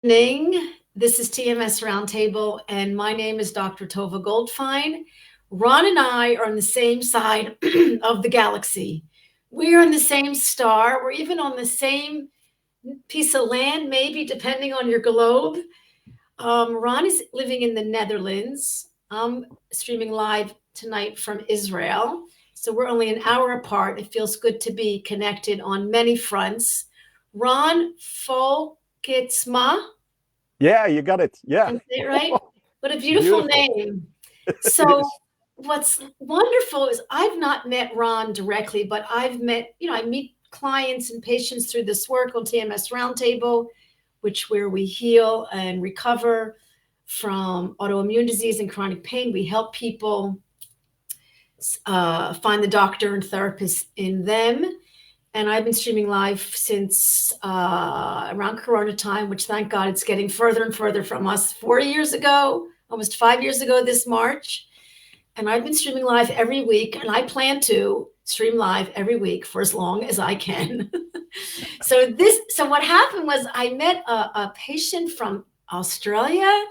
Evening. This is TMS Roundtable, and my name is Dr. Tovah Goldfine. Ron and I are on the same side of the galaxy. We are in the same star. We're even on the same piece of land, maybe depending on your globe. Ron is living in the Netherlands. I'm streaming live tonight from Israel. So we're only an hour apart. It feels good to be connected on many fronts. Ron Folketsma. Yeah, you got it. Yeah. Did I say it right? What a beautiful Beautiful. name. It So is. what's wonderful is I've not met Ron directly, but I've met, I meet clients and patients through this work on TMS Roundtable, which where we heal and recover from autoimmune disease and chronic pain. We help people find the doctor and therapist in them. And I've been streaming live since around Corona time, which thank God it's getting further and further from us. 4 years ago, almost 5 years ago this March. And I've been streaming live every week, and I plan to stream live every week for as long as I can. So what happened was I met a patient from Australia,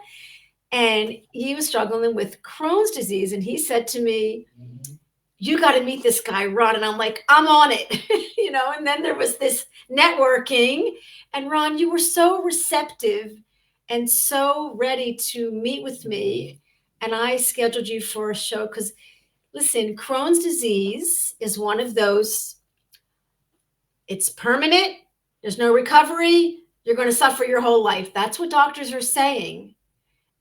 and he was struggling with Crohn's disease. And he said to me, you got to meet this guy, Ron. And I'm like, I'm on it, and then there was this networking. And Ron, you were so receptive and so ready to meet with me. And I scheduled you for a show because, listen, Crohn's disease is one of those, it's permanent, there's no recovery, you're going to suffer your whole life. That's what doctors are saying.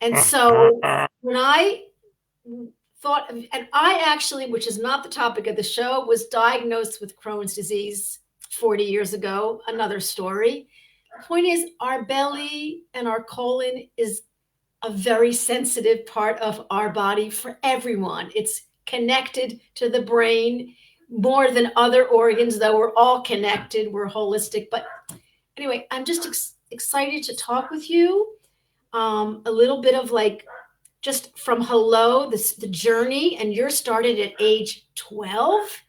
And so when I thought, and I actually, which is not the topic of the show, was diagnosed with Crohn's disease 40 years ago. Another story. The point is, our belly and our colon is a very sensitive part of our body for everyone. It's connected to the brain more than other organs, though we're all connected, we're holistic. But anyway, I'm just excited to talk with you. A little bit of like just from hello, the journey, and you're started at age 12.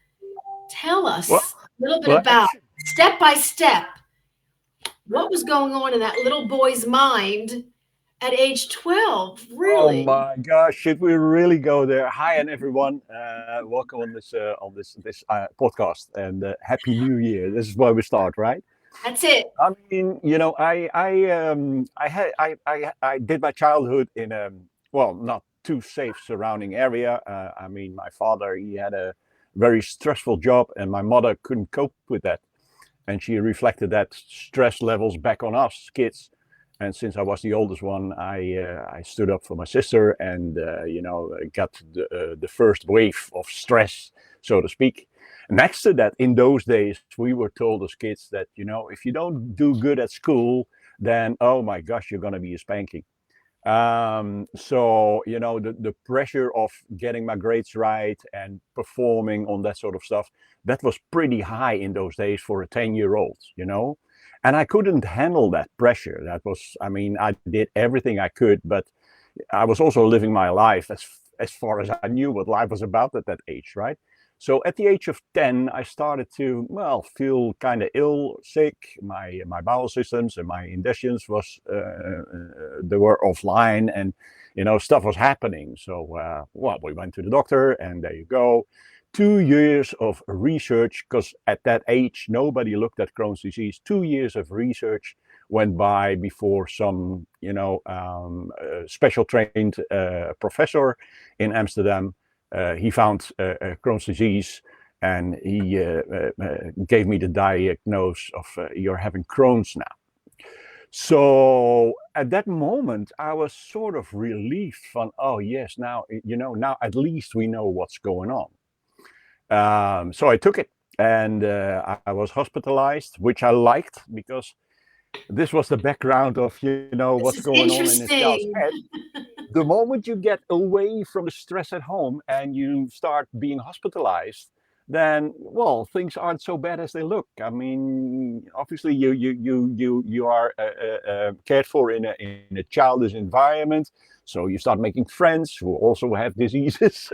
Tell Well, us a little bit well, about actually, step by step what was going on in that little boy's mind at age 12, oh really. my gosh, should we really go there? Hi, and everyone, welcome on this podcast, and happy New Year. This is where we start, right? That's it. I mean, I did my childhood in a not too safe surrounding area. I mean, my father, he had a very stressful job, and my mother couldn't cope with that, and she reflected that stress levels back on us kids. And since I was the oldest one, I stood up for my sister, and got the first wave of stress, so to speak. Next to that, in those days, we were told as kids that if you don't do good at school, then oh my gosh, you're gonna be a spanking. So the pressure of getting my grades right and performing on that sort of stuff, that was pretty high in those days for a 10-year old. And I couldn't handle that pressure. That was, I mean, I did everything I could, but I was also living my life as far as I knew what life was about at that age, right? So at the age of 10, I started to, feel kind of ill, sick. My bowel systems and my intestines they were offline, and stuff was happening. So we went to the doctor, and there you go. 2 years of research, because at that age nobody looked at Crohn's disease. 2 years of research went by before some special trained professor in Amsterdam, he found Crohn's disease, and he gave me the diagnosis of you're having Crohn's now. So at that moment, I was sort of relieved from, oh yes, now at least we know what's going on. So I took it, and I was hospitalized, which I liked because this was the background of This what's is going on in this child's interesting. head. The moment you get away from the stress at home and you start being hospitalized, then things aren't so bad as they look. I mean, obviously you are cared for in a childish environment, so you start making friends who also have diseases.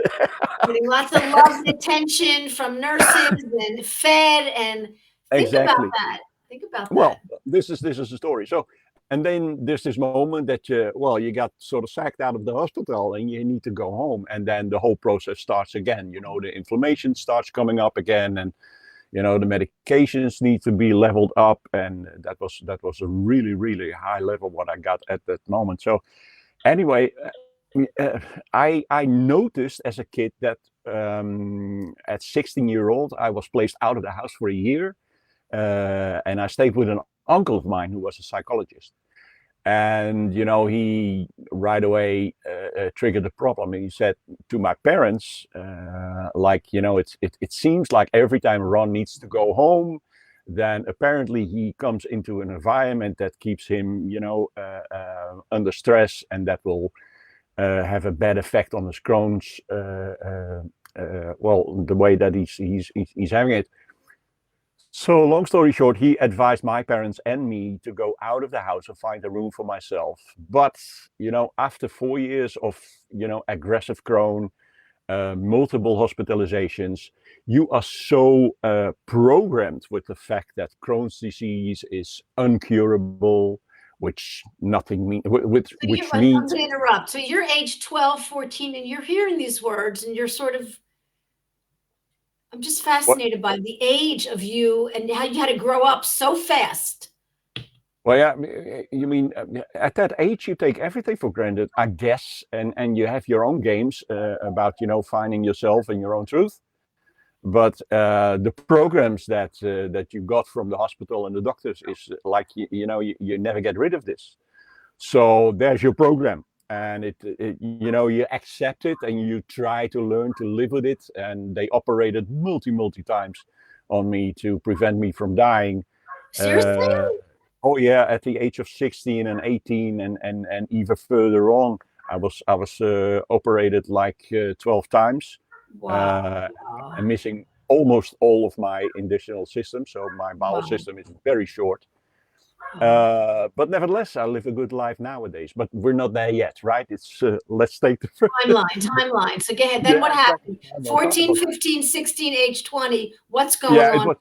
Getting lots of love and attention from nurses and fed, and think about Exactly. that. Think about that. Well, this is the story. So And then there's this moment that you got sort of sacked out of the hospital and you need to go home. And then the whole process starts again. The inflammation starts coming up again, and the medications need to be leveled up. And that was a really, really high level what I got at that moment. So anyway, I noticed as a kid that at 16-year-old, I was placed out of the house for a year. And I stayed with an uncle of mine who was a psychologist. And, he right away triggered the problem. And he said to my parents, it seems like every time Ron needs to go home, then apparently he comes into an environment that keeps him, under stress, and that will have a bad effect on his Crohn's, the way that he's having it. So long story short, he advised my parents and me to go out of the house and find a room for myself. But, after 4 years of, aggressive Crohn, multiple hospitalizations, you are so programmed with the fact that Crohn's disease is uncurable, which nothing means, which means... I'm going to interrupt. So you're age 12, 14, and you're hearing these words, and you're sort of... I'm just fascinated by the age of you and how you had to grow up so fast. Well, yeah, you mean at that age, you take everything for granted, I guess, and you have your own games about, finding yourself and your own truth. But the programs that you got from the hospital and the doctors is like, you never get rid of this. So there's your program. And you accept it and you try to learn to live with it. And they operated multi times on me to prevent me from dying. Seriously? Oh yeah, at the age of 16 and 18 and even further on, I was operated like 12 times. Wow. And missing almost all of my intestinal system. So my bowel system is very short. But nevertheless, I live a good life nowadays. But we're not there yet, right? It's let's take the timeline. So go ahead. Then what happened? 14, 15, 16, age 20. What's going on?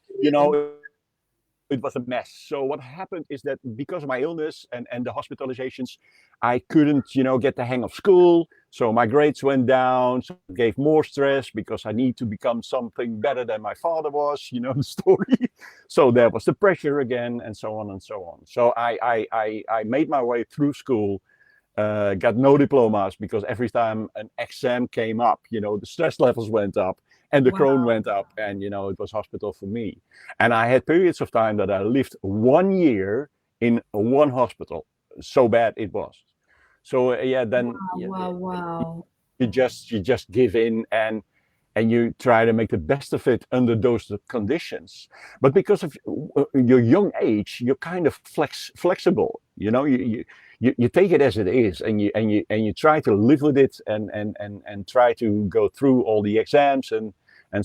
It was a mess. So what happened is that because of my illness and the hospitalizations, I couldn't, get the hang of school. So my grades went down, so it gave more stress because I need to become something better than my father was, the story. So there was the pressure again, and so on and so on. So I made my way through school, got no diplomas because every time an exam came up, the stress levels went up. And the Crohn went up, and it was hospital for me. And I had periods of time that I lived 1 year in one hospital. So bad it was. So then you just give in and you try to make the best of it under those conditions. But because of your young age, you're kind of flexible. You take it as it is, and you try to live with it and try to go through all the exams and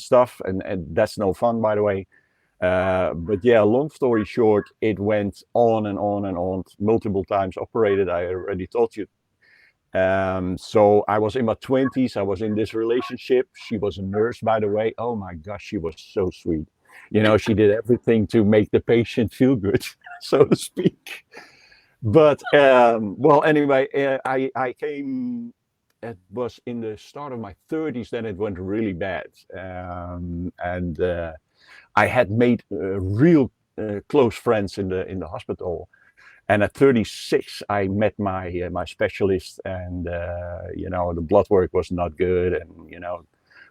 stuff, and that's no fun, by the way. But yeah, long story short, it went on and on and on, multiple times operated. I already told you. So I was in my 20s. I was in this relationship. She was a nurse, by the way. Oh my gosh, she was so sweet. She did everything to make the patient feel good, so to speak. But anyway, I came. It was in the start of my 30s. Then it went really bad, and I had made real close friends in the hospital. And at 36, I met my specialist, and the blood work was not good, and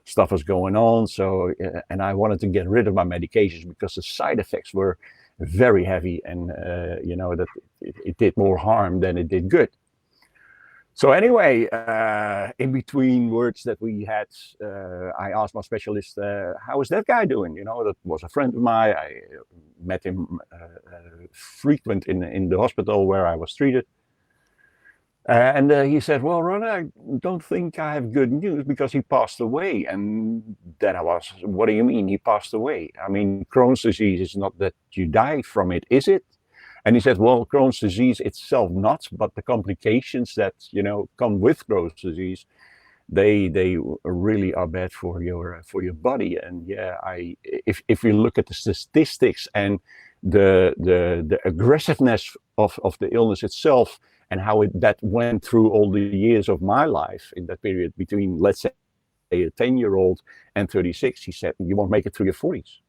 stuff was going on. So and I wanted to get rid of my medications because the side effects were very heavy, and that it did more harm than it did good. So anyway, in between words that we had, I asked my specialist, how is that guy doing? That was a friend of mine. I met him frequent in the hospital where I was treated. And he said, well, Ron, I don't think I have good news because he passed away. And then I was, what do you mean he passed away? I mean, Crohn's disease is not that you die from it, is it? And he said, well, Crohn's disease itself not, but the complications that, come with Crohn's disease, they really are bad for your body. And yeah, if we look at the statistics and the aggressiveness of the illness itself, and how that went through all the years of my life in that period between, let's say, a 10-year-old and 36, he said, you won't make it through your 40s.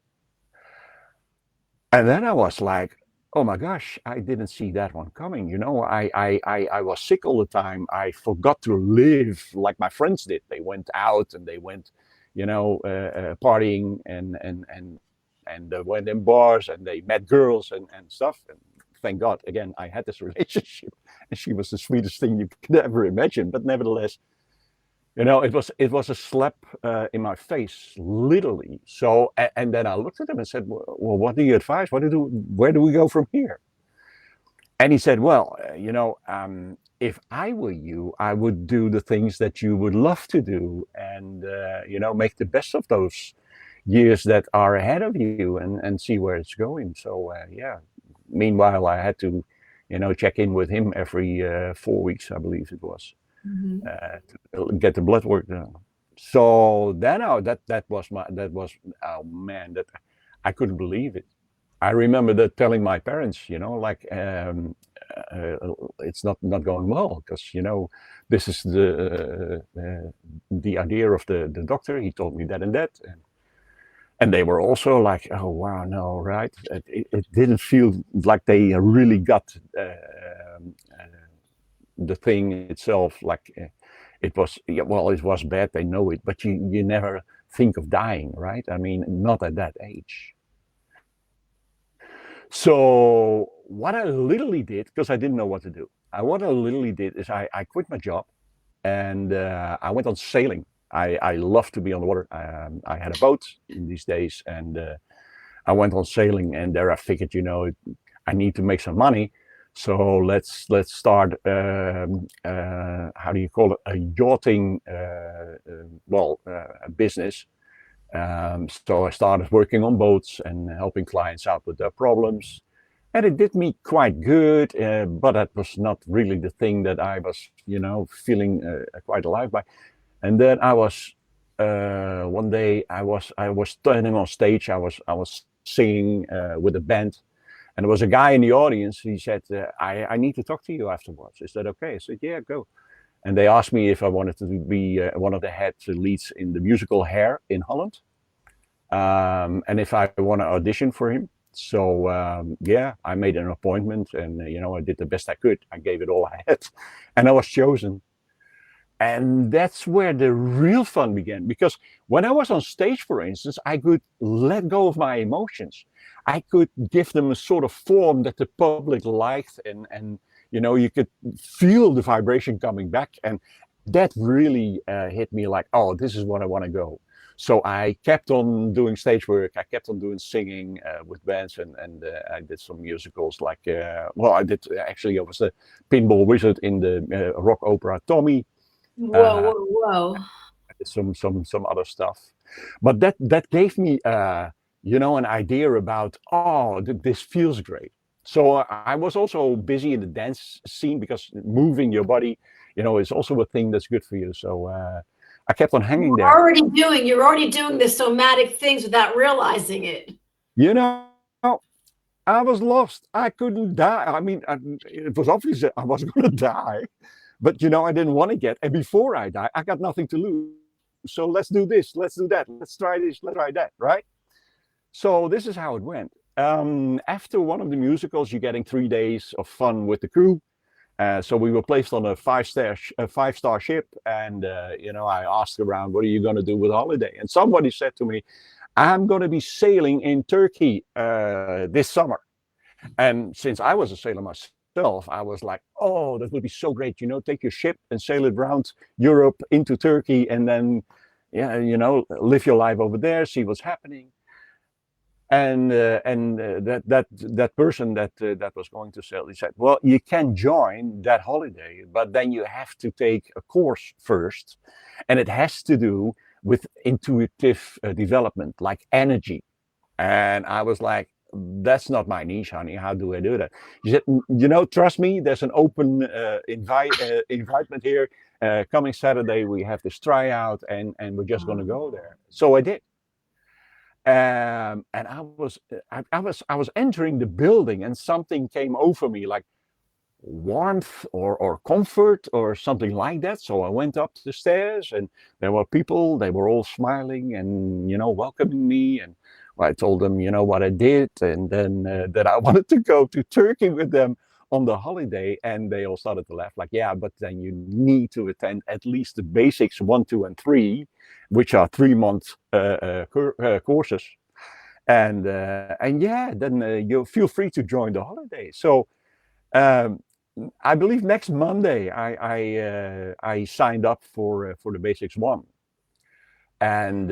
And then I was like, oh my gosh, I didn't see that one coming. You know, I was sick all the time. I forgot to live like my friends did. They went out and they went, partying and went in bars and they met girls and stuff. And thank God, again, I had this relationship, and she was the sweetest thing you could ever imagine. But nevertheless, it was a slap in my face, literally. So, and then I looked at him and said, well, what do you advise? Where do we go from here? And he said, well, if I were you, I would do the things that you would love to do, and, make the best of those years that are ahead of you, and see where it's going. So, yeah. Meanwhile, I had to, check in with him every 4 weeks, I believe it was. Mm-hmm. To get the blood work done. So then that was oh man, that I couldn't believe it. I remember that telling my parents, it's not going well, because this is the idea of the doctor. He told me that and that, and they were also like, oh wow, no, right? It didn't feel like they really got the thing itself, like it was, it was bad, they know it, but you never think of dying, right? I mean, not at that age. So what I literally did, because I didn't know what to do, what I literally did is I quit my job, and I went on sailing. I love to be on the water. I had a boat in these days, and I went on sailing, and there I figured, I need to make some money. So let's start, how do you call it, a yachting, business. So I started working on boats and helping clients out with their problems. And it did me quite good, but that was not really the thing that I was, feeling quite alive by. And then I was, one day I was standing on stage. I was singing with a band. And there was a guy in the audience. He said, I need to talk to you afterwards. Is that okay? I said, yeah, go. And they asked me if I wanted to be one of the head leads in the musical Hair in Holland. And if I want to audition for him. So, yeah, I made an appointment, and, I did the best I could. I gave it all I had, and I was chosen. And that's where the real fun began, because when I was on stage, for instance, I could let go of my emotions. I could give them a sort of form that the public liked, and you could feel the vibration coming back. And that really hit me like, oh, this is what I want to go. So I kept on doing stage work. I kept on doing singing with bands, and I did some musicals like, I was a pinball wizard in the rock opera Tommy. Whoa. Some other stuff. But that gave me, an idea about, this feels great. So I was also busy in the dance scene, because moving your body, is also a thing that's good for you. So I kept on hanging there. You're already doing the somatic things without realizing it. I was lost. I couldn't die. I mean, it was obvious that I was going to die. But, I didn't want to get, and before I die, I got nothing to lose. So let's do this, let's do that, let's try this, let's try that, right? So this is how it went. After one of the musicals, you're getting 3 days of fun with the crew. So we were placed on a five-star ship, and, I asked around, what are you going to do with holiday? And somebody said to me, I'm going to be sailing in Turkey this summer. And since I was a sailor myself, I was like, oh, that would be so great, take your ship and sail it around Europe into Turkey, and then, live your life over there, see what's happening. And that person that was going to sail, he said, well, you can join that holiday, but then you have to take a course first, and it has to do with intuitive development, like energy. And I was like, that's not my niche, honey. How do I do that? She said, you know, trust me, there's an open invitement here. Coming Saturday, we have this tryout, and we're just going to go there. So I did. And I was entering the building, and something came over me, like warmth or comfort or something like that. So I went up the stairs, and there were people. They were all smiling and, you know, welcoming me. And I told them, you know, what I did, and then that I wanted to go to Turkey with them on the holiday. And they all started to laugh, like, yeah, but then you need to attend at least the basics 1, 2, and 3, which are 3-month courses. And yeah, then you feel free to join the holiday. So um, I believe next Monday I signed up for the basics 1, and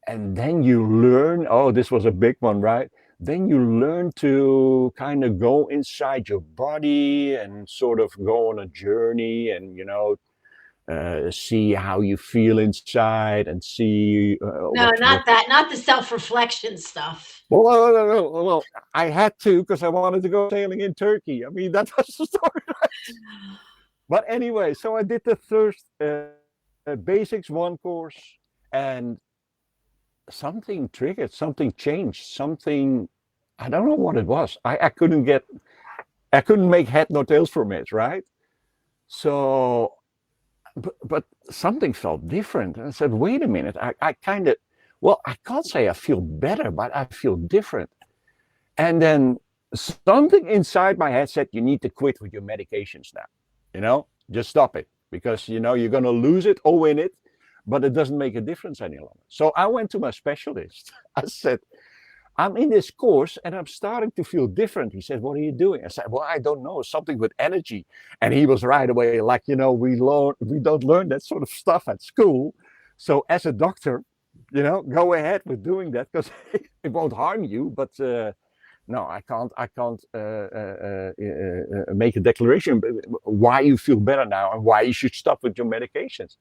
then you learn. Oh, this was a big one, right? Then you learn to kind of go inside your body and sort of go on a journey, and, you know, see how you feel inside, and see No, not that, not the self-reflection stuff. Well, I had to, because I wanted to go sailing in Turkey. I mean, that was the story, right? But anyway, so I did the first basics 1 course, and something triggered, something changed, something, I don't know what it was. I couldn't make head nor tails from it, right? So, but something felt different. And I said, wait a minute, I kind of, well, I can't say I feel better, but I feel different. And then something inside my head said, you need to quit with your medications now. You know, just stop it, because, you know, you're going to lose it or win it, but it doesn't make a difference any longer. So I went to my specialist. I said, I'm in this course and I'm starting to feel different. He said, what are you doing? I said, well, I don't know, something with energy. And he was right away like, you know, we don't learn that sort of stuff at school. So as a doctor, you know, go ahead with doing that, because it won't harm you. But no, I can't make a declaration why you feel better now and why you should stop with your medications.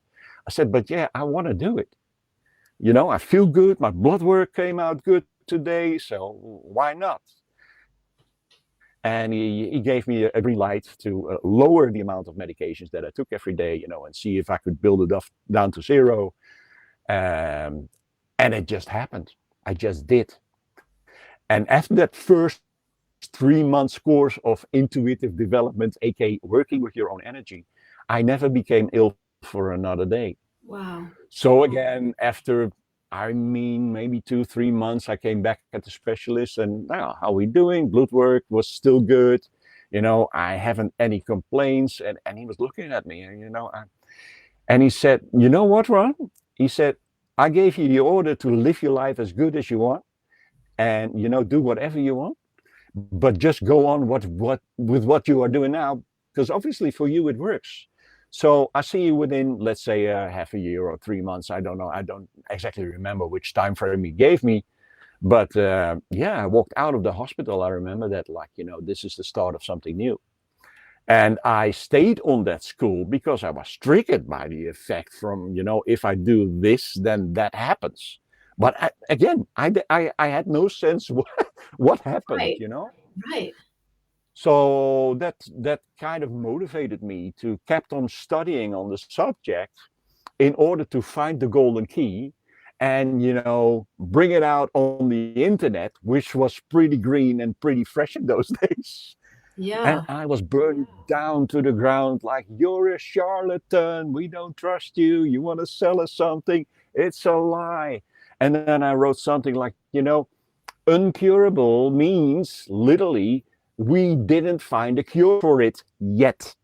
I said, but yeah, I want to do it. You know, I feel good. My blood work came out good today, so why not? And he gave me a green light to lower the amount of medications that I took every day, you know, and see if I could build it down to 0. And it just happened. I just did. And after that first 3 months course of intuitive development, aka working with your own energy, I never became ill for another day. Wow. So again, after, I mean, maybe 2-3 months, I came back at the specialist, and how are we doing? Blood work was still good. You know, I haven't any complaints. And he was looking at me, and, you know, and he said, you know what, Ron? He said, I gave you the order to live your life as good as you want, and, you know, do whatever you want, but just go on with what you are doing now, because obviously for you it works. So I see you within, let's say, half a year or 3 months. I don't know. I don't exactly remember which time frame he gave me. But yeah, I walked out of the hospital. I remember that, like, you know, this is the start of something new. And I stayed on that school because I was triggered by the effect from, you know, if I do this, then that happens. But again, I had no sense what happened, Right. you know? Right. So that kind of motivated me to kept on studying on the subject in order to find the golden key and, you know, bring it out on the internet, which was pretty green and pretty fresh in those days. Yeah. And I was burned down to the ground like, you're a charlatan. We don't trust you. You want to sell us something. It's a lie. And then I wrote something like, you know, uncurable means literally we didn't find a cure for it yet.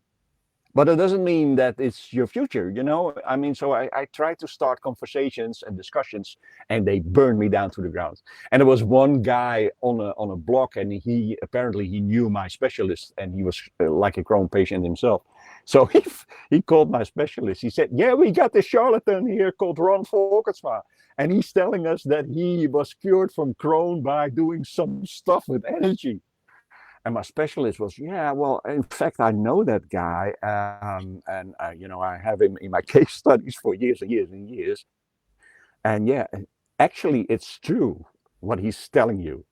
But it doesn't mean that it's your future, you know? I mean, so I tried to start conversations and discussions, and they burned me down to the ground. And there was one guy on a blog, and he apparently he knew my specialist, and he was like a Crohn patient himself. So he called my specialist. He said, yeah, we got this charlatan here called Ron Volkersma. And he's telling us that he was cured from Crohn by doing some stuff with energy. And my specialist was, yeah, well, in fact, I know that guy. And you know, I have him in my case studies for years and years and years. And yeah, actually, it's true what he's telling you.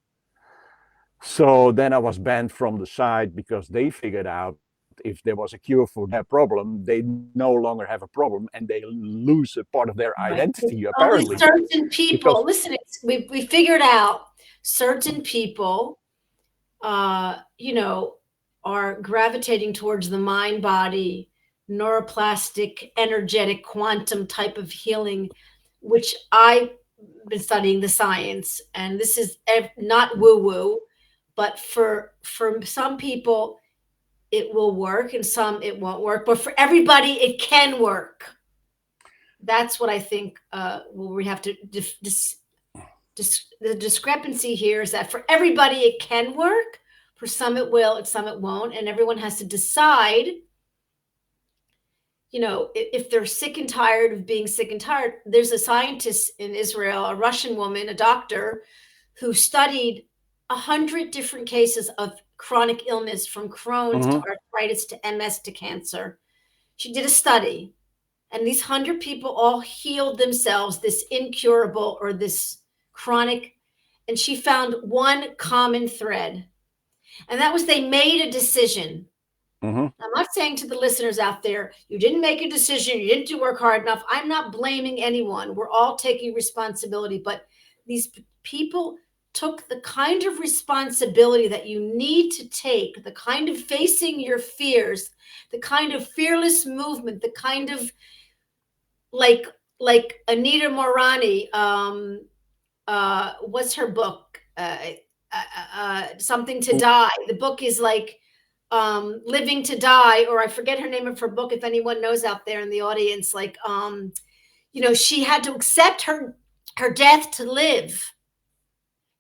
So then I was banned from the site because they figured out if there was a cure for their problem, they no longer have a problem and they lose a part of their Right. identity, Only apparently. certain people, Because, listen, we figured out certain people, you know, are gravitating towards the mind body, neuroplastic, energetic, quantum type of healing, which I've been studying the science. And this is not woo woo, but for some people, it will work and some it won't work. But for everybody, it can work. That's what I think we have to the discrepancy here is that for everybody it can work, for some it will, and some it won't, and everyone has to decide, you know, if they're sick and tired of being sick and tired. There's a scientist in Israel, a Russian woman, a doctor, who studied 100 different cases of chronic illness, from Crohn's to arthritis to MS to cancer. She did a study, and these 100 people all healed themselves, this incurable or this chronic, and she found one common thread, and that was they made a decision. I'm not saying to the listeners out there, you didn't make a decision, you didn't work hard enough. I'm not blaming anyone. We're all taking responsibility, but these people took the kind of responsibility that you need to take, the kind of facing your fears, the kind of fearless movement, the kind of like Anita Morani, what's her book? Something to Die. The book is like Living to Die, or I forget her name of her book. If anyone knows out there in the audience, like you know, she had to accept her death to live.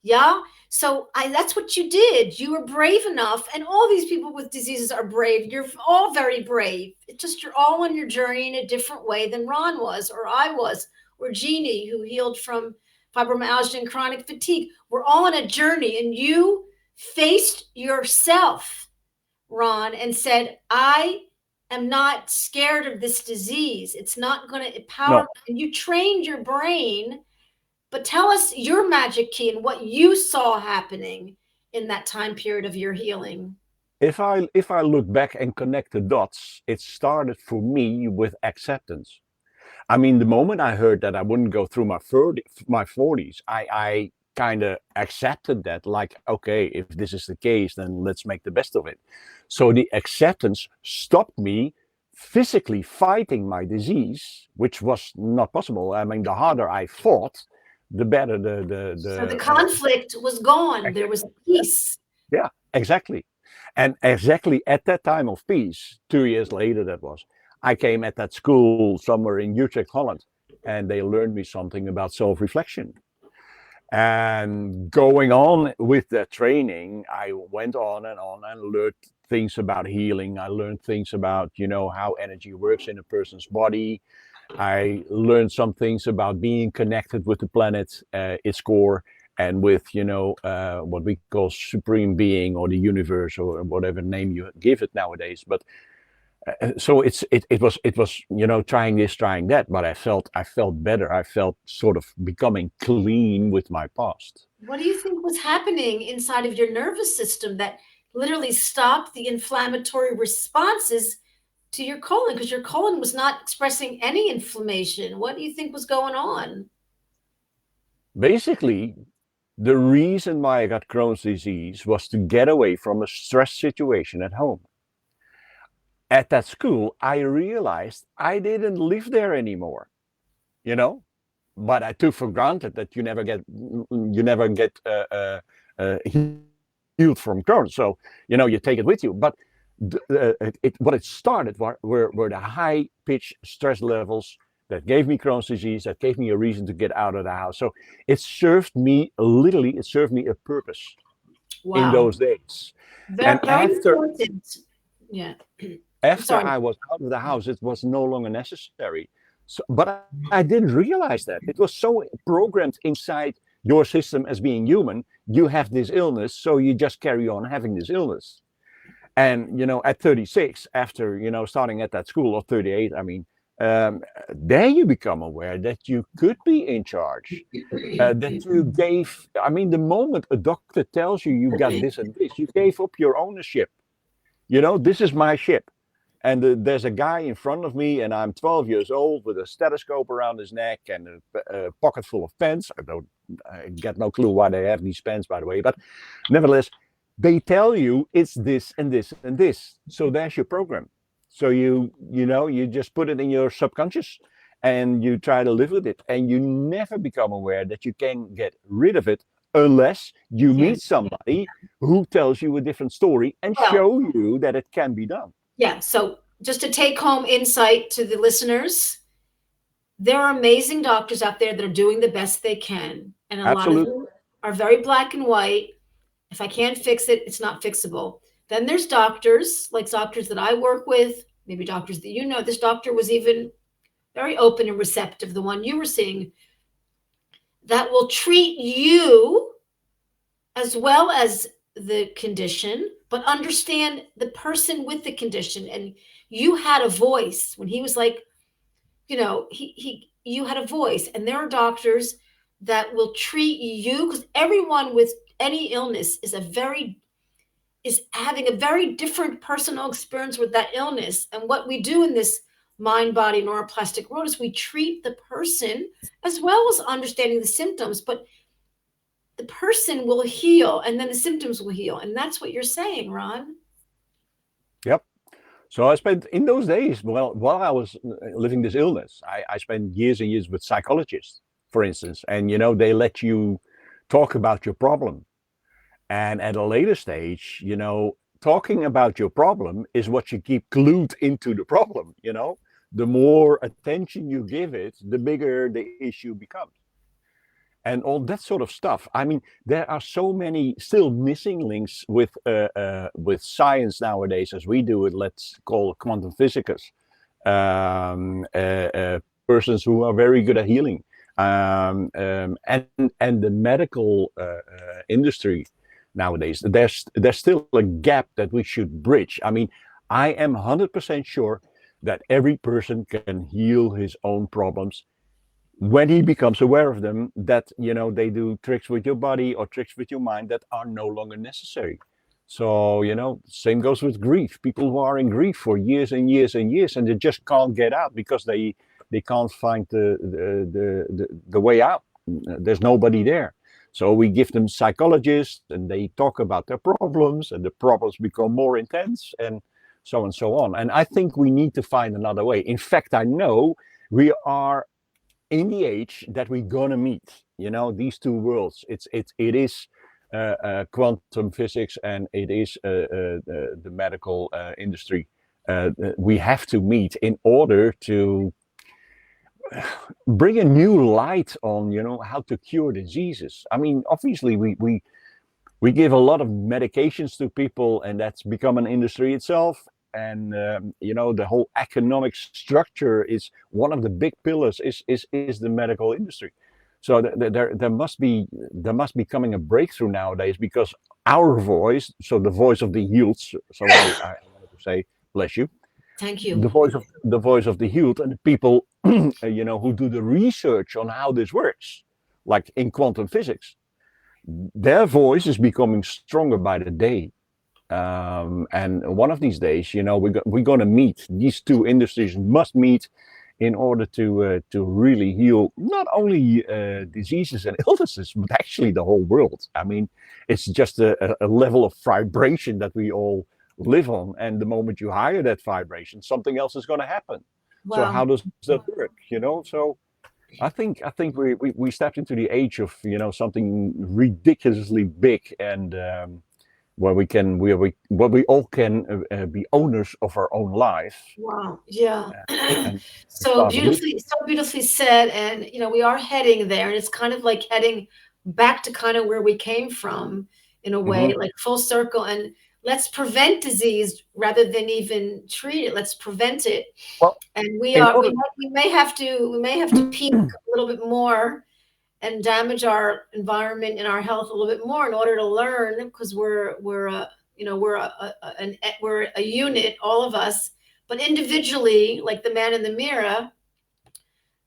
Yeah. So that's what you did. You were brave enough, and all these people with diseases are brave. You're all very brave. It's just you're all on your journey in a different way than Ron was, or I was, or Jeannie, who healed from fibromyalgia and chronic fatigue. We're all on a journey, and you faced yourself, Ron, and said, I am not scared of this disease. It's not going to empower. no, And you trained your brain. But tell us your magic key and what you saw happening in that time period of your healing. if I look back and connect the dots, it started for me with acceptance. I mean, the moment I heard that I wouldn't go through my 40s, I kind of accepted that, like, okay, if this is the case, then let's make the best of it. So the acceptance stopped me physically fighting my disease, which was not possible. I mean, the harder I fought, the better So the conflict was gone. There was peace. Yeah, exactly. And exactly at that time of peace, 2 years later, that was, I came at that school somewhere in Utrecht, Holland, and they learned me something about self-reflection. And going on with that training, I went on and learned things about healing. I learned things about, you know, how energy works in a person's body. I learned some things about being connected with the planet, its core, and with, you know, what we call supreme being or the universe or whatever name you give it nowadays. But so it was, you know, trying this, trying that, but I felt better. I felt sort of becoming clean with my past. What do you think was happening inside of your nervous system that literally stopped the inflammatory responses to your colon? Because your colon was not expressing any inflammation. What do you think was going on? Basically, the reason why I got Crohn's disease was to get away from a stress situation at home. At that school, I realized I didn't live there anymore, you know, but I took for granted that you never get healed from Crohn. So, you know, you take it with you. But what it started were the high pitched stress levels that gave me Crohn's disease, that gave me a reason to get out of the house. So it served me a purpose in those days. Very, very important. Yeah. After I was out of the house, it was no longer necessary. So, but I didn't realize that. It was so programmed inside your system as being human. You have this illness, so you just carry on having this illness. And, you know, at 36, after, you know, starting at that school, or 38, I mean, there you become aware that you could be in charge. That you gave, I mean, the moment a doctor tells you you got this and this, you gave up your ownership. You know, this is my ship. And there's a guy in front of me, and I'm 12 years old with a stethoscope around his neck and a pocket full of pens. I get no clue why they have these pens, by the way. But nevertheless, they tell you it's this and this and this. So there's your program. So you just put it in your subconscious and you try to live with it. And you never become aware that you can get rid of it unless you meet somebody who tells you a different story and show you that it can be done. Yeah. So just a take home insight to the listeners, there are amazing doctors out there that are doing the best they can. And a lot of them are very black and white. If I can't fix it, it's not fixable. Then there's doctors, like doctors that I work with, maybe doctors that you know. This doctor was even very open and receptive, the one you were seeing, that will treat you as well as the condition, but understand the person with the condition. And you had a voice when he was like, you had a voice. And there are doctors that will treat you, because everyone with any illness is having a very different personal experience with that illness. And what we do in this mind body neuroplastic world is we treat the person as well as understanding the symptoms, but the person will heal and then the symptoms will heal. And that's what you're saying, Ron. Yep. So I spent in those days, well, while I was living this illness, I spent years and years with psychologists, for instance, and they let you talk about your problem. And at a later stage, talking about your problem is what you keep glued into the problem. The more attention you give it, the bigger the issue becomes. And all that sort of stuff. I mean, there are so many still missing links with science nowadays, as we do it. Let's call quantum physicists, persons who are very good at healing, and the medical industry nowadays. There's still a gap that we should bridge. I mean, I am 100% sure that every person can heal his own problems when he becomes aware of them, that they do tricks with your body or tricks with your mind that are no longer necessary. So same goes with grief. People who are in grief for years and years and years, and they just can't get out because they can't find the way out. There's nobody there. So we give them psychologists, and they talk about their problems, and the problems become more intense, and so on. And I think we need to find another way. In fact, I know we are in the age that we're gonna meet, these two worlds. It is quantum physics, and it is the medical industry. We have to meet in order to bring a new light on, how to cure diseases. I mean, obviously, we give a lot of medications to people, and that's become an industry itself. And the whole economic structure is one of the big pillars is the medical industry. So there must be coming a breakthrough nowadays, because our voice, so the voice of the healed, so I wanted to say, bless you, thank you, the voice of the healed, and the people who do the research on how this works, like in quantum physics, their voice is becoming stronger by the day. And one of these days, we're going to meet. These two industries must meet in order to really heal not only diseases and illnesses, but actually the whole world. I mean, it's just a level of vibration that we all live on. And the moment you higher that vibration, something else is going to happen. Wow. So how does that work? So I think we stepped into the age of something ridiculously big, and where we all can be owners of our own life. Wow. Yeah. So beautifully said. And we are heading there, and it's kind of like heading back to kind of where we came from, in a way, like full circle. And let's prevent disease rather than even treat it. Let's prevent it. Well, and we may have to peak a little bit more and damage our environment and our health a little bit more in order to learn, because we're a unit, all of us. But individually, like the man in the mirror,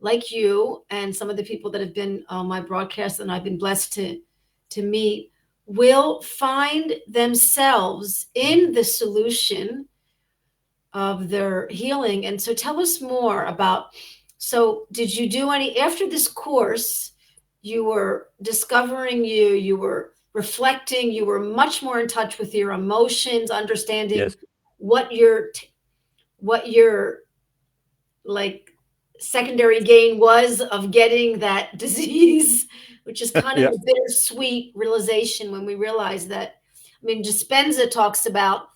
like you and some of the people that have been on my broadcast and I've been blessed to meet, will find themselves in the solution of their healing. And so tell us more about, so did you do any, after this course, you were discovering you were reflecting, you were much more in touch with your emotions, understanding Yes. what your like secondary gain was of getting that disease, which is kind of Yeah. a bittersweet realization when we realize that. I mean, Dispenza talks about,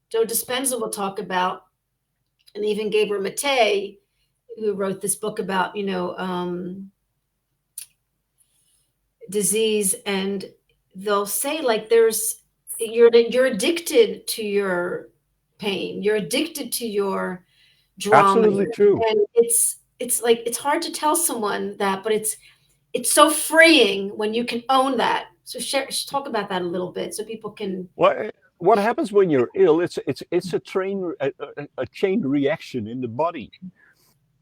Joe Dispenza will talk about, and even Gabriel Maté, who wrote this book about, disease, and they'll say like you're addicted to your pain, you're addicted to your drama, Absolutely true. and it's like it's hard to tell someone that, but it's so freeing when you can own that. So talk about that a little bit so people can. What happens when you're ill? It's a chain reaction in the body.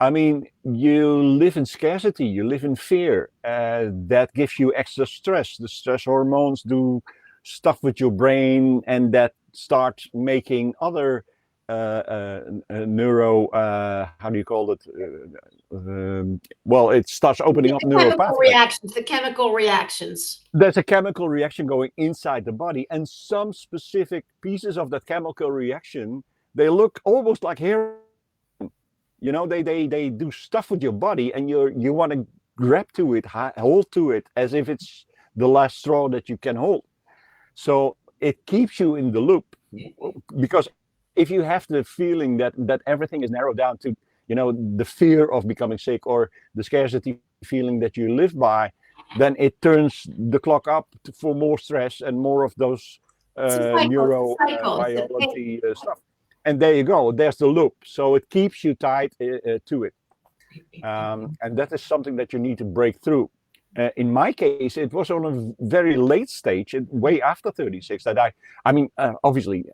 I mean, you live in scarcity, you live in fear. That gives you extra stress. The stress hormones do stuff with your brain, and that starts making other neuro, how do you call it? Well, it starts opening up neural pathways. The chemical reactions. There's a chemical reaction going inside the body, and some specific pieces of that chemical reaction, they look almost like heroin. They do stuff with your body, and you want to grab to it, hold to it as if it's the last straw that you can hold. So it keeps you in the loop, because if you have the feeling that everything is narrowed down to the fear of becoming sick or the scarcity feeling that you live by, then it turns the clock up for more stress and more of those neurobiology stuff. And there you go. There's the loop. So it keeps you tied to it. And that is something that you need to break through. In my case, it was on a very late stage, way after 36, that obviously,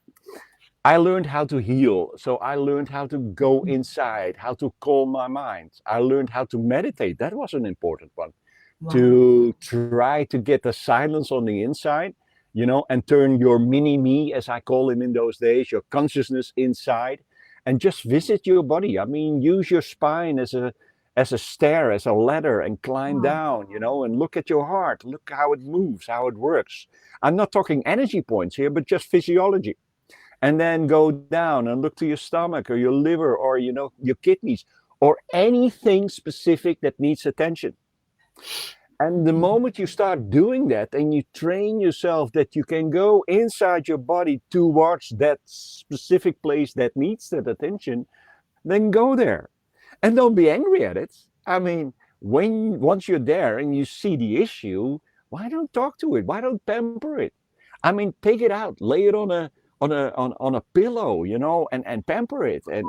I learned how to heal. So I learned how to go inside, how to calm my mind. I learned how to meditate. That was an important one. Wow. To try to get the silence on the inside, and turn your mini me, as I call him in those days, your consciousness inside, and just visit your body. I mean, use your spine as a stair, as a ladder, and climb down, and look at your heart. Look how it moves, how it works. I'm not talking energy points here, but just physiology. And then go down and look to your stomach or your liver or, your kidneys or anything specific that needs attention. And the moment you start doing that and you train yourself that you can go inside your body towards that specific place that needs that attention, then go there. And don't be angry at it. I mean, once you're there and you see the issue, why don't talk to it? Why don't pamper it? I mean, take it out, lay it on a pillow, and pamper it and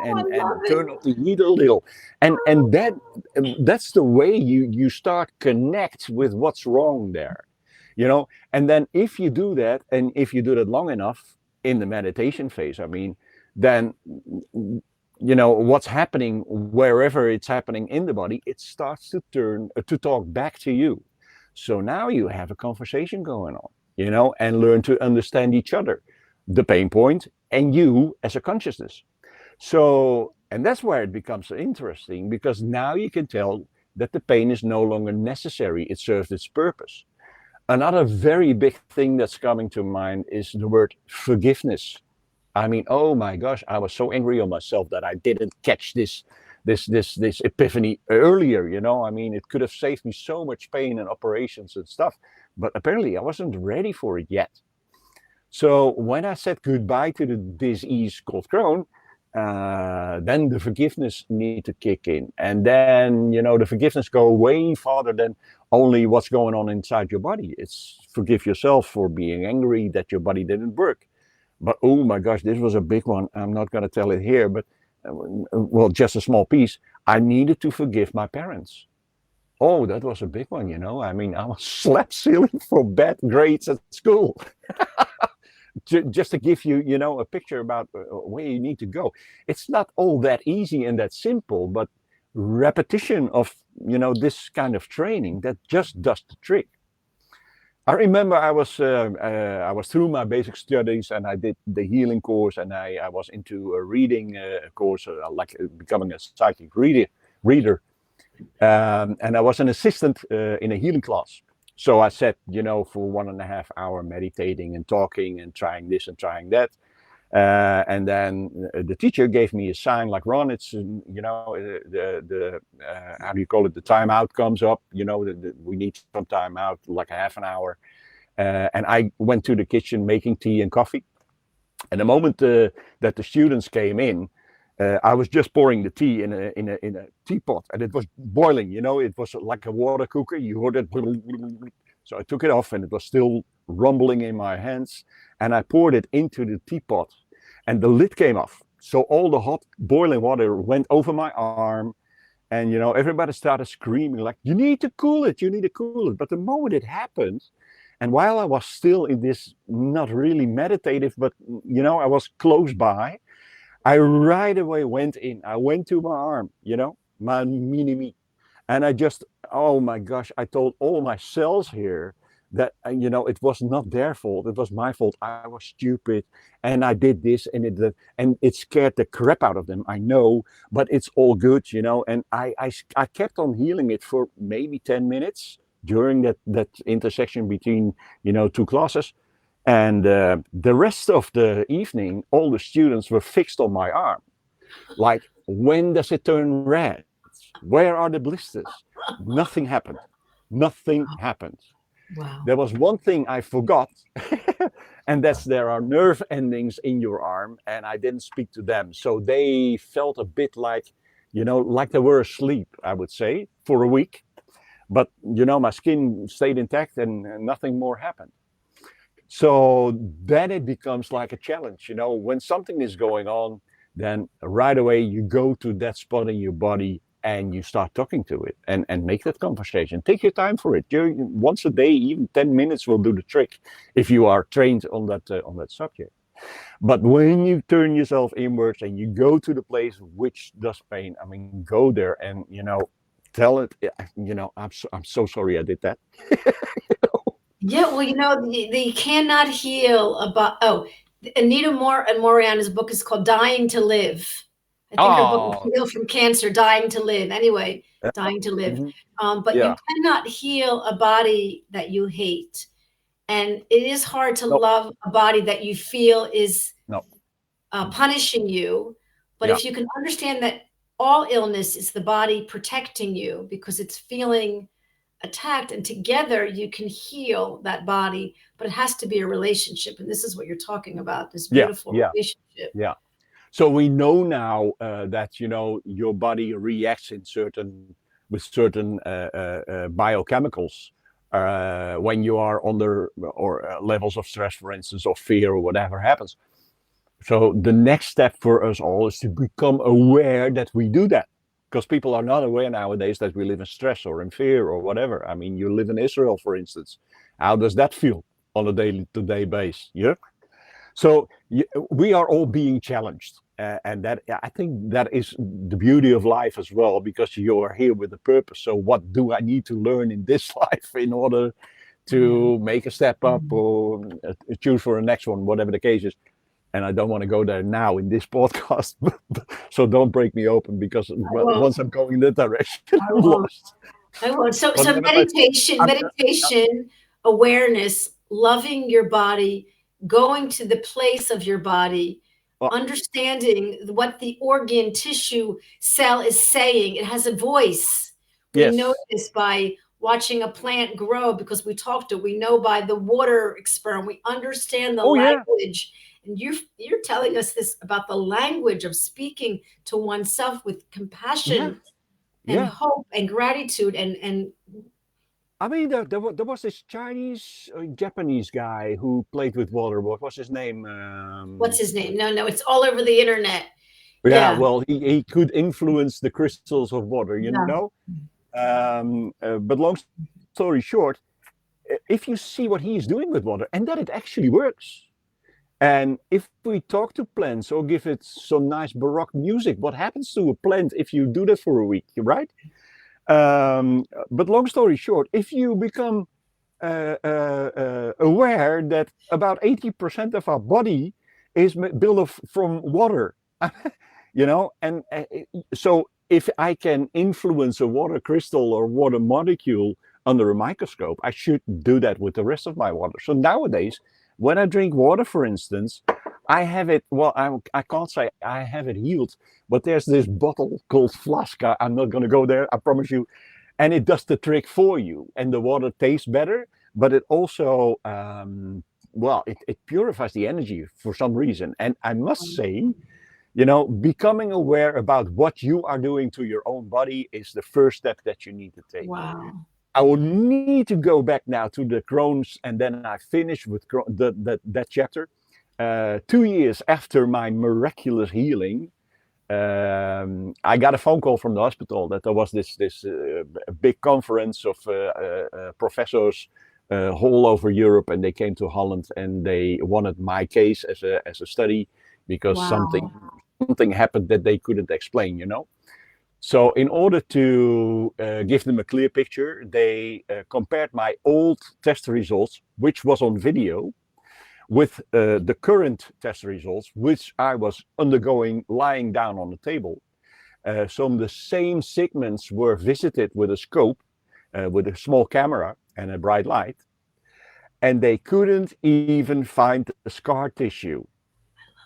turn up the heat a little. And that's the way you start connect with what's wrong there, And then if you do that, and if you do that long enough in the meditation phase, then what's happening wherever it's happening in the body, it starts to talk back to you. So now you have a conversation going on, and learn to understand each other, the pain point, and you as a consciousness. So, and that's where it becomes interesting, because now you can tell that the pain is no longer necessary. It serves its purpose. Another very big thing that's coming to mind is the word forgiveness. I mean, oh my gosh, I was so angry on myself that I didn't catch this epiphany earlier, it could have saved me so much pain and operations and stuff, but apparently I wasn't ready for it yet. So when I said goodbye to the disease called Crohn, then the forgiveness need to kick in. And then, the forgiveness go way farther than only what's going on inside your body. It's forgive yourself for being angry that your body didn't work. But oh my gosh, this was a big one. I'm not going to tell it here, but just a small piece. I needed to forgive my parents. Oh, that was a big one, I was slap ceiling for bad grades at school. just to give you, a picture about where you need to go. It's not all that easy and that simple, but repetition of, this kind of training, that just does the trick. I remember I was through my basic studies, and I did the healing course, and I was into a reading course, like becoming a psychic reader. And I was an assistant in a healing class. So I sat, for 1.5 hours meditating and talking and trying this and trying that. And then the teacher gave me a sign like, Ron, it's, the how do you call it? The timeout comes up, we need some time out, like a half an hour. And I went to the kitchen making tea and coffee. And the moment that the students came in, I was just pouring the tea in a teapot, and it was boiling. It was like a water cooker. You heard it. So I took it off, and it was still rumbling in my hands. And I poured it into the teapot, and the lid came off. So all the hot boiling water went over my arm, and everybody started screaming like, "You need to cool it! You need to cool it!" But the moment it happened, and while I was still in this not really meditative, but I was close by, I right away went in. I went to my arm, my mini me. And I just, oh my gosh, I told all my cells here that, it was not their fault. It was my fault. I was stupid. And I did this and it scared the crap out of them. I know, but it's all good, And I kept on healing it for maybe 10 minutes during that intersection between, two classes. And the rest of the evening, all the students were fixed on my arm. Like, when does it turn red? Where are the blisters? Nothing happened. Nothing happened. Wow. There was one thing I forgot, and that's there are nerve endings in your arm, and I didn't speak to them. So they felt a bit like, like they were asleep, I would say, for a week. But, my skin stayed intact and nothing more happened. So then it becomes like a challenge, when something is going on, then right away you go to that spot in your body and you start talking to it and make that conversation. Take your time for it. Once a day, even 10 minutes will do the trick if you are trained on that subject. But when you turn yourself inwards and you go to the place which does pain, I mean, go there and, tell it, I'm so sorry I did that. Yeah, well, they cannot heal about. Oh, Anita Moriana's book is called "Dying to Live." I think her book is "Heal from Cancer, Dying to Live." Anyway, Dying to Live. But you cannot heal a body that you hate, and it is hard to love a body that you feel is punishing you. But if you can understand that all illness is the body protecting you because it's feeling attacked, and together you can heal that body, but it has to be a relationship, and this is what you're talking about, this beautiful relationship. So we know now that your body reacts with certain biochemicals when you are under or levels of stress, for instance, or fear or whatever happens. So the next step for us all is to become aware that we do that. Because people are not aware nowadays that we live in stress or in fear or whatever. I mean, you live in Israel, for instance. How does that feel on a day-to-day basis? Yeah. So we are all being challenged. And that, I think that is the beauty of life as well, because you are here with a purpose. So what do I need to learn in this life in order to make a step up or choose for the next one, whatever the case is? And I don't want to go there now in this podcast, so don't break me open, because once I'm going in that direction, I'm lost. I won't. So meditation, awareness, loving your body, going to the place of your body, understanding what the organ, tissue, cell is saying. It has a voice. We know this by watching a plant grow, because we talk to it. We know by the water experiment. We understand the language. And you're telling us this about the language of speaking to oneself with compassion and hope and gratitude. And I mean, there was this Chinese Japanese guy who played with water. What was his name? What's his name? No, it's all over the internet. Yeah, well, he could influence the crystals of water, you know. But long story short, if you see what he is doing with water, and that it actually works. And if we talk to plants or give it some nice Baroque music, what happens to a plant if you do that for a week, right? But long story short, if you become aware that about 80% of our body is built from water, and so if I can influence a water crystal or water molecule under a microscope, I should do that with the rest of my water. So nowadays, when I drink water, for instance, I have it, well, I can't say I have it healed, but there's this bottle called Flask. I'm not going to go there, I promise you. And it does the trick for you. And the water tastes better, but it also, it purifies the energy for some reason. And I must say, becoming aware about what you are doing to your own body is the first step that you need to take. Wow. I will need to go back now to the Crohn's, and then I finish with that chapter. 2 years after my miraculous healing, I got a phone call from the hospital that there was this big conference of professors all over Europe, and they came to Holland, and they wanted my case as a study because Wow. something happened that they couldn't explain. So in order to give them a clear picture, they compared my old test results, which was on video, with the current test results, which I was undergoing lying down on the table. Some of the same segments were visited with a scope, with a small camera and a bright light, and they couldn't even find the scar tissue.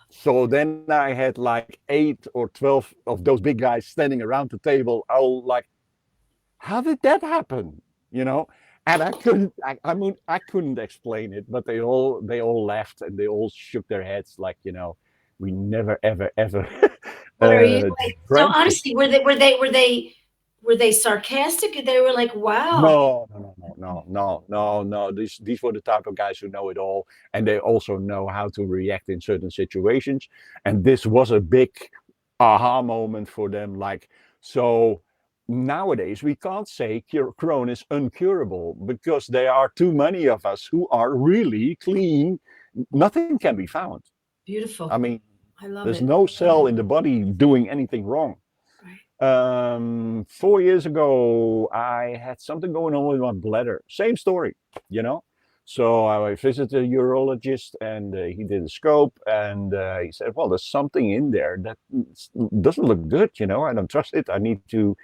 So then I had like 8 or 12 of those big guys standing around the table, all like, how did that happen? And I couldn't explain it, but they all laughed and they all shook their heads like, we never ever ever What are you like? So drank this. honestly, were they sarcastic? They were like, wow. No. These were the type of guys who know it all, and they also know how to react in certain situations. And this was a big aha moment for them. Like, so nowadays we can't say Crohn is uncurable because there are too many of us who are really clean. Nothing can be found. Beautiful. I mean, I love there's it. no cell in the body doing anything wrong. Right. 4 years ago, I had something going on with my bladder. Same story, you know. So I visited a urologist, and he did a scope, and he said, "Well, there's something in there that doesn't look good. I don't trust it. I need to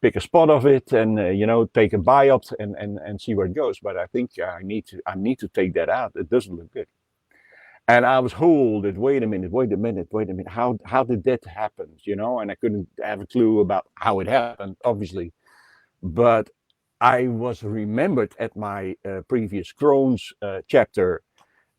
pick a spot of it, and take a biopsy and see where it goes. But I think I need to take that out. It doesn't look good." And I was hold it. Wait a minute. How did that happen? And I couldn't have a clue about how it happened, obviously. But I was remembered at my previous Crohn's chapter,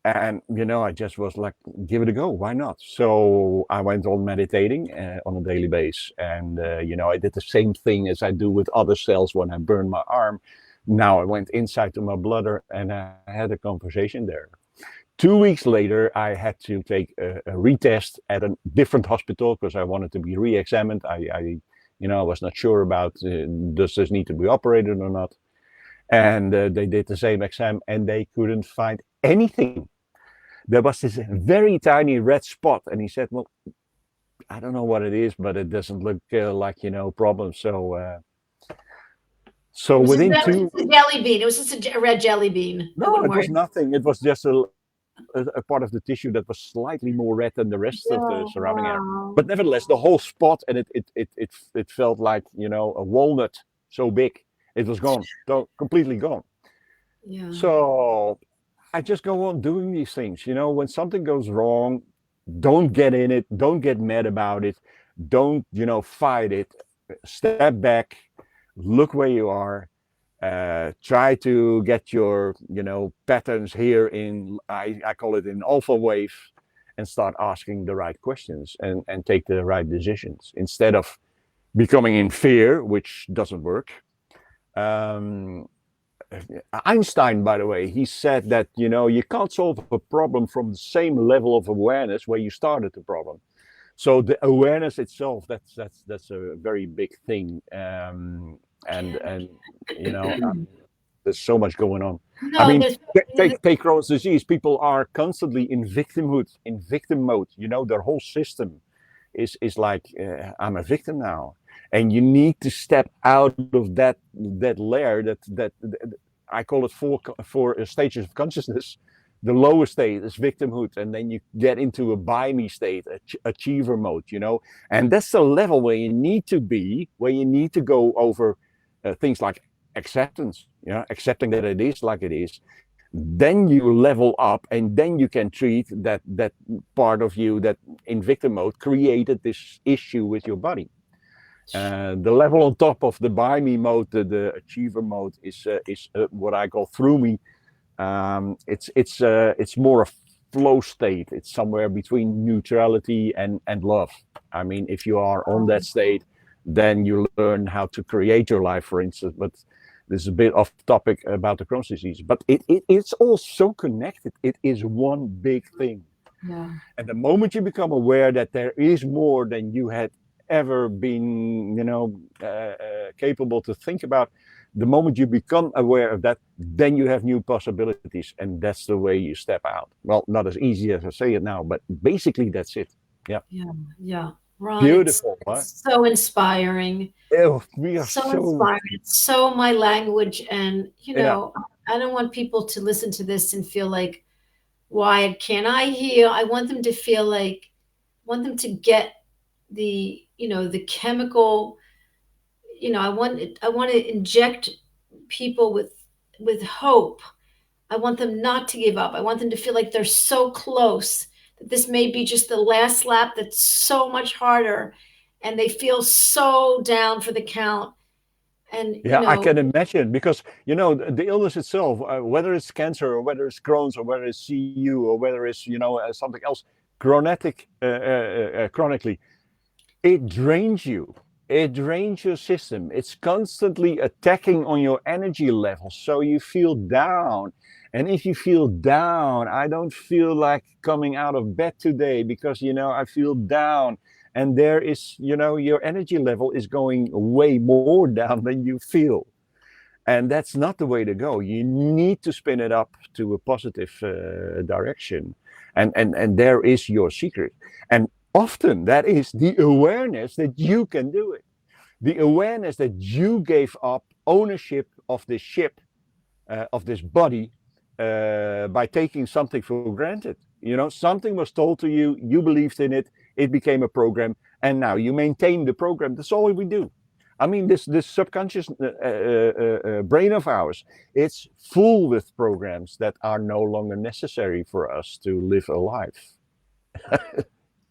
and I just was like, give it a go. Why not? So I went on meditating on a daily basis, and I did the same thing as I do with other cells when I burned my arm. Now I went inside to my bladder, and I had a conversation there. 2 weeks later, I had to take a retest at a different hospital because I wanted to be re-examined. I was not sure about does this need to be operated or not. And they did the same exam, and they couldn't find anything. There was this very tiny red spot, and he said, "Well, I don't know what it is, but it doesn't look like problem." So Was within it a jelly bean? It was just a red jelly bean. no, it was nothing. It was just a part of the tissue that was slightly more red than the rest of the Oh, surrounding area. wow. But nevertheless, the whole spot, and it felt like a walnut so big. It was gone, completely gone. Yeah. So I just go on doing these things. When something goes wrong, don't get in it. Don't get mad about it. Don't fight it. Step back, look where you are. Try to get your patterns here in I call it in alpha wave, and start asking the right questions and take the right decisions instead of becoming in fear, which doesn't work. Einstein, by the way, he said that you can't solve a problem from the same level of awareness where you started the problem. So the awareness itself, that's a very big thing. And there's so much going on. I No, mean, there's take Crohn's disease. People are constantly in victimhood, in victim mode. You know, their whole system is like, I'm a victim now, and you need to step out of that layer. That I call it four stages of consciousness. The lowest state is victimhood, and then you get into a by me state, achiever mode. You know, and that's the level where you need to be, where you need to go over things like acceptance. You know, accepting that it is like it is. Then you level up, and then you can treat that part of you that in victim mode created this issue with your body. The level on top of the by me mode, the achiever mode, is what I call through me. It's more a flow state. It's somewhere between neutrality and love. I mean, if you are on that state, then you learn how to create your life, for instance. But this is a bit off topic about the Crohn's disease, but it's all so connected. It is one big thing. yeah. And the moment you become aware that there is more than you had ever been, capable to think about, the moment you become aware of that, then you have new possibilities, and that's the way you step out. Well, not as easy as I say it now, but basically that's it. Yeah. Yeah. Ron, Beautiful, huh? it's so inspiring. Oh, we are So so, inspiring. It's so my language. And, yeah, I don't want people to listen to this and feel like, why can't I heal? I want them to feel like, want them to get the chemical, I want to inject people with hope. I want them not to give up. I want them to feel like they're so close, that this may be just the last lap that's so much harder, and they feel so down for the count. And, yeah, I can imagine, because the illness itself, whether it's cancer or whether it's Crohn's or whether it's CU or whether it's something else, chronically, it drains you. It drains your system. It's constantly attacking on your energy level, so you feel down. And if you feel down, I don't feel like coming out of bed today because I feel down. And there is, your energy level is going way more down than you feel. And that's not the way to go. You need to spin it up to a positive direction. And there is your secret. And often that is the awareness that you can do it. The awareness that you gave up ownership of this ship, of this body, by taking something for granted. Something was told to you, you believed in it, it became a program, and now you maintain the program. That's all we do. I mean, this subconscious brain of ours, it's full with programs that are no longer necessary for us to live a life.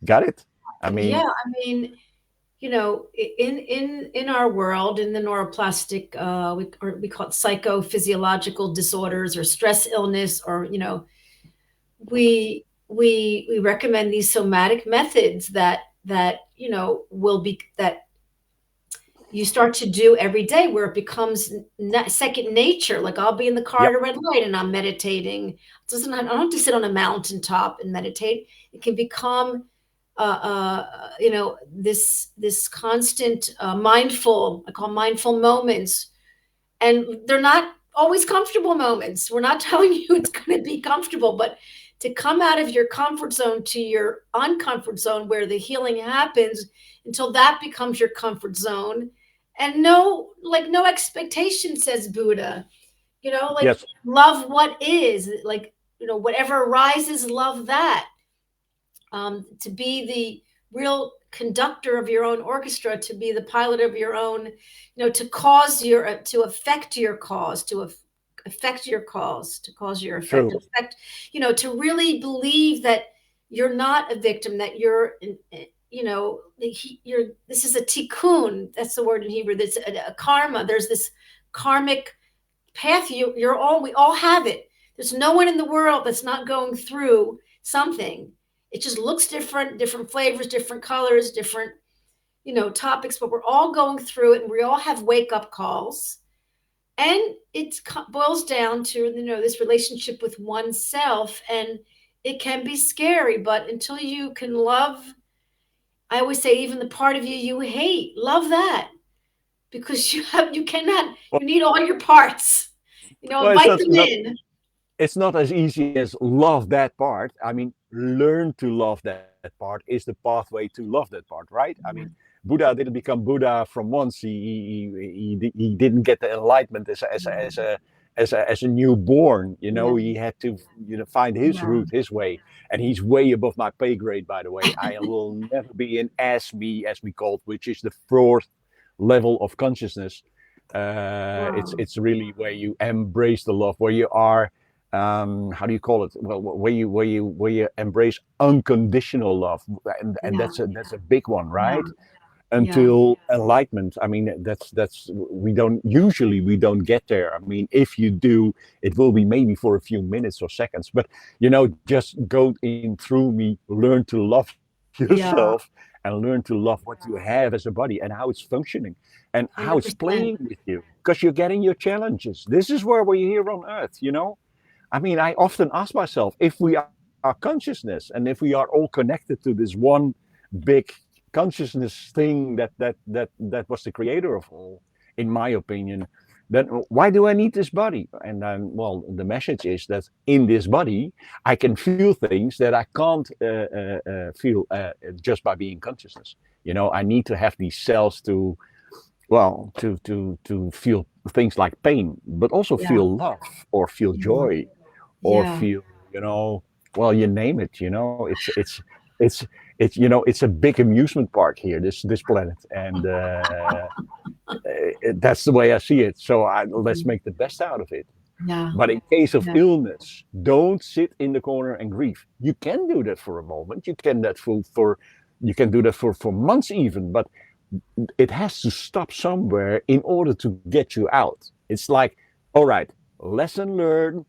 Got it? I mean, yeah, I mean, in our world, in the neuroplastic, we call it psychophysiological disorders or stress illness, or we recommend these somatic methods that will be that you start to do every day, where it becomes second nature. Like, I'll be in the car at yep, a red light and I'm meditating. I don't have to sit on a mountaintop and meditate. It can become this constant mindful, I call mindful moments. And they're not always comfortable moments. We're not telling you it's going to be comfortable, but to come out of your comfort zone to your uncomfort zone, where the healing happens, until that becomes your comfort zone. And no expectation, says Buddha. yes, Love what is, whatever arises, love that. To be the real conductor of your own orchestra, to be the pilot of your own, to affect your cause, affect your cause, to cause your effect, true. affect, to really believe that you're not a victim, that you're, this is a tikkun. That's the word in Hebrew. That's a karma. There's this karmic path. We all have it. There's no one in the world that's not going through something. It just looks different flavors, different colors, different, topics, but we're all going through it, and we all have wake up calls. And it boils down to, this relationship with oneself, and it can be scary, but until you can love, I always say, even the part of you hate, love that, because you need all your parts. Well, invite them in. it's not as easy as love that part. I mean, learn to love that part is the pathway to love that part, right? I mean, Yeah. Buddha didn't become Buddha from once. He didn't get the enlightenment as a newborn. You Yeah. know, he had to find his Yeah. route, his way, and he's way above my pay grade. By the way, I will never be in as me, as we call it, which is the fourth level of consciousness. Wow. It's really where you embrace the love, where you are, how do you call it? Well, where you embrace unconditional love, and Yeah. that's a big one, Yeah. right? Yeah. Until enlightenment. I mean, that's we don't get there. I mean, if you do, it will be maybe for a few minutes or seconds, but just go in through me, learn to love yourself, Yeah. and learn to love what you have as a body and how it's functioning and how it's 100%. playing with you, because you're getting your challenges. This is where we're here on earth. I mean, I often ask myself, if we are consciousness and if we are all connected to this one big consciousness thing that was the creator of all, in my opinion, then why do I need this body? And then, well, the message is that in this body, I can feel things that I can't feel just by being consciousness. I need to have these cells to, well, to feel things like pain, but also Yeah. feel love or feel Yeah. joy or Yeah. feel, well, you name it. It's it's a big amusement park here, this planet, and that's the way I see it. So let's make the best out of it. Yeah. But in case of Yeah. illness, don't sit in the corner and grieve. You can do that for a moment. You can do that for months even, but it has to stop somewhere in order to get you out. It's like, all right, lesson learned,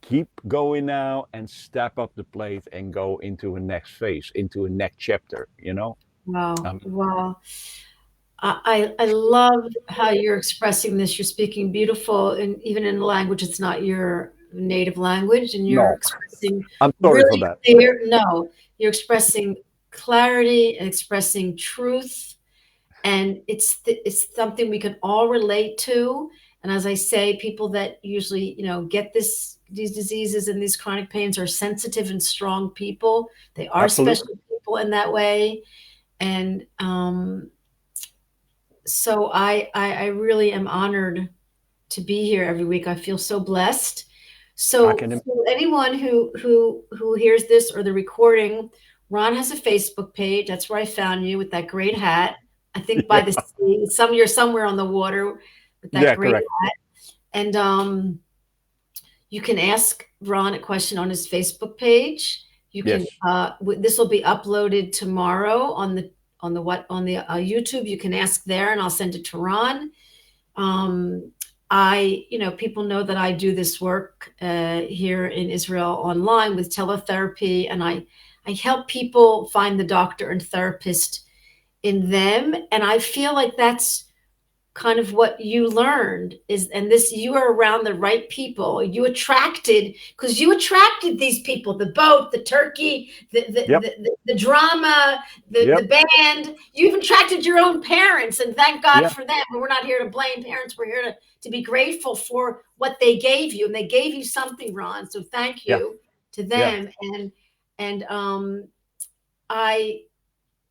keep going now and step up the plate and go into a next phase, into a next chapter. Wow. Um, Wow. I love how you're expressing this. You're speaking beautiful, and even in a language it's not your native language, and you're no, expressing I'm sorry for really that. clear. No, you're expressing clarity and expressing truth, and it's something we can all relate to. And as I say, people that usually get these diseases and these chronic pains are sensitive and strong people. They are special Absolutely. people in that way, and so I really am honored to be here every week. I feel so blessed. I So can. for anyone who hears this or the recording, Ron has a Facebook page. That's where I found you with that great hat. I think by Yeah, the sea. You're somewhere on the water with that yeah, great correct. hat. And you can ask Ron a question on his Facebook page. You can Yes, this will be uploaded tomorrow on the YouTube. You can ask there, and I'll send it to Ron. People know that I do this work here in Israel online with teletherapy, and I help people find the doctor and therapist in them. And I feel like that's kind of what you learned and this, you are around the right people. Because you attracted these people, the boat, the turkey, yep, the drama, the yep, band. You've attracted your own parents, and thank God yeah, for them. But we're not here to blame parents. We're here to be grateful for what they gave you, and they gave you something, Ron. So thank yeah, you to yeah. them. And I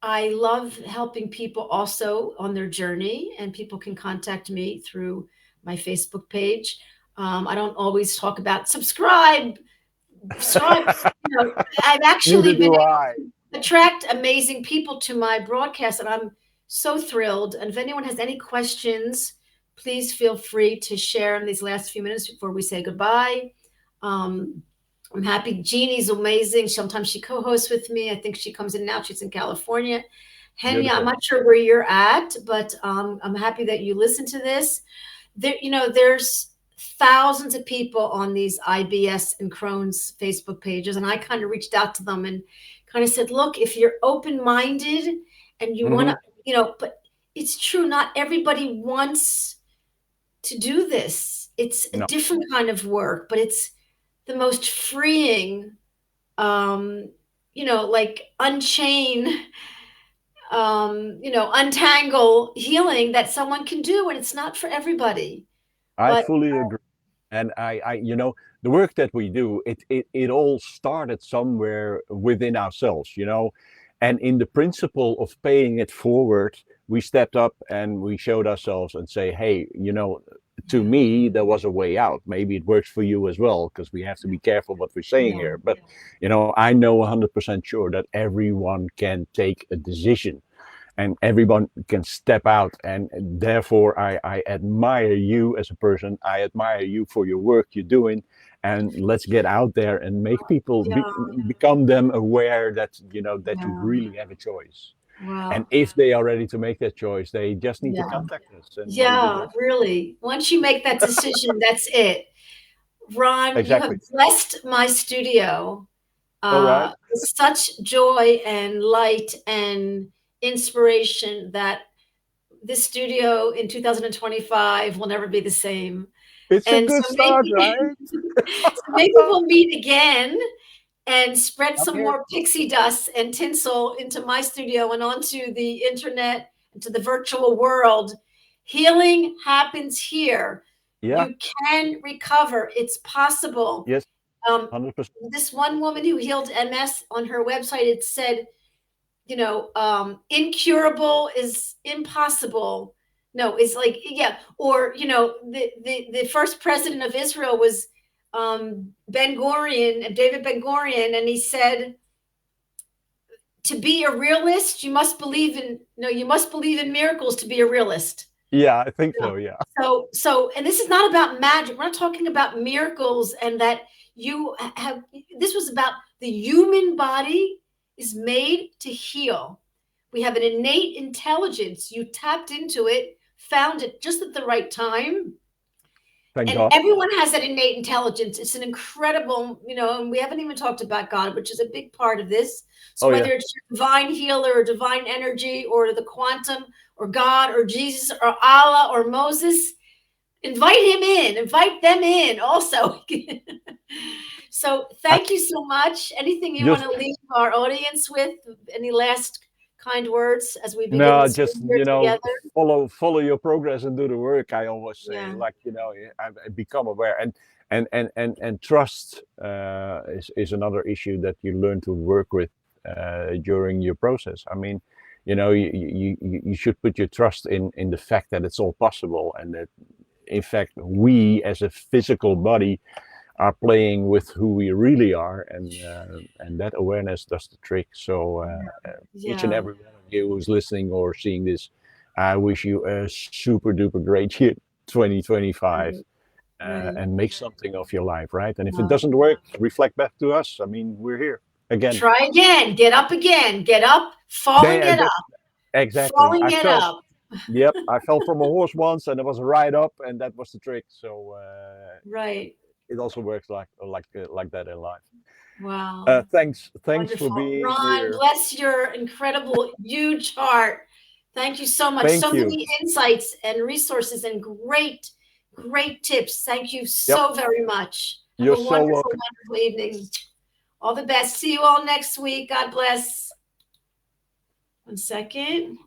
I love helping people also on their journey, and people can contact me through my Facebook page. I don't always talk about subscribe. So, I've Neither actually been do able I. to attract amazing people to my broadcast, and I'm so thrilled. And if anyone has any questions, please feel free to share in these last few minutes before we say goodbye. Um, I'm happy. Jeannie's amazing. Sometimes she co-hosts with me. I think she comes in now. She's in California. Henya, I'm Beautiful. not sure where you're at, but I'm happy that you listen to this. There's thousands of people on these IBS and Crohn's Facebook pages, and I kind of reached out to them and kind of said, look, if you're open-minded and you want Hmm. to, but it's true, not everybody wants to do this. It's a No, different kind of work, but it's the most freeing, like unchain, untangle healing that someone can do. And it's not for everybody. I But fully agree. And the work that we do, it all started somewhere within ourselves, and in the principle of paying it forward, we stepped up and we showed ourselves and say, hey, to me, there was a way out. Maybe it works for you as well, because we have to be careful what we're saying here. But, I know 100% sure that everyone can take a decision and everyone can step out. And therefore, I admire you as a person. I admire you for your work you're doing. And let's get out there and make people become them aware that, that you really have a choice. Wow. And if they are ready to make that choice, they just need to contact us. And really. Once you make that decision, that's it. Ron, exactly. You have blessed my studio All right. with such joy and light and inspiration that this studio in 2025 will never be the same. It's a good start, right? So maybe we'll meet again and spread some more pixie dust and tinsel into my studio and onto the internet, into the virtual world. Healing happens here. Yeah. You can recover. It's possible. Yes, 100%. This one woman who healed MS, on her website, it said, incurable is impossible. No, it's like, or, the first president of Israel was David Ben Gurion, and he said, to be a realist, you must believe in miracles to be a realist. Yeah, I think so. Yeah. So, and this is not about magic. We're not talking about miracles, and that this was about the human body is made to heal. We have an innate intelligence. You tapped into it, found it just at the right time. Thank and God. Everyone has that innate intelligence. It's an incredible, and we haven't even talked about God, which is a big part of this. So whether it's your divine healer or divine energy or the quantum or God or Jesus or Allah or Moses, invite them in also. So thank you so much. Anything you want to leave our audience with? Any last kind words as we begin? No, just follow your progress and do the work. I always say, I become aware, and trust is another issue that you learn to work with during your process. I mean, you should put your trust in the fact that it's all possible, and that in fact we as a physical body are playing with who we really are, and that awareness does the trick. So each and every one of you who's listening or seeing this, I wish you a super duper great year 2025, and make something of your life, right? And if it doesn't work, reflect back to us. I mean, we're here again. Try again. Get up again. Get up. Falling it up. Exactly. Falling it up. Yep, I fell from a horse once, and it was a ride up, and that was the trick. So right. It also works like that in life. Wow. Thanks Wonderful. for being Ron, here. Bless your incredible, huge heart. Thank you so much. Many insights and resources and great tips. Thank you so very much. You're Have a so wonderful evening. All the best. See you all next week. God bless. 1 second.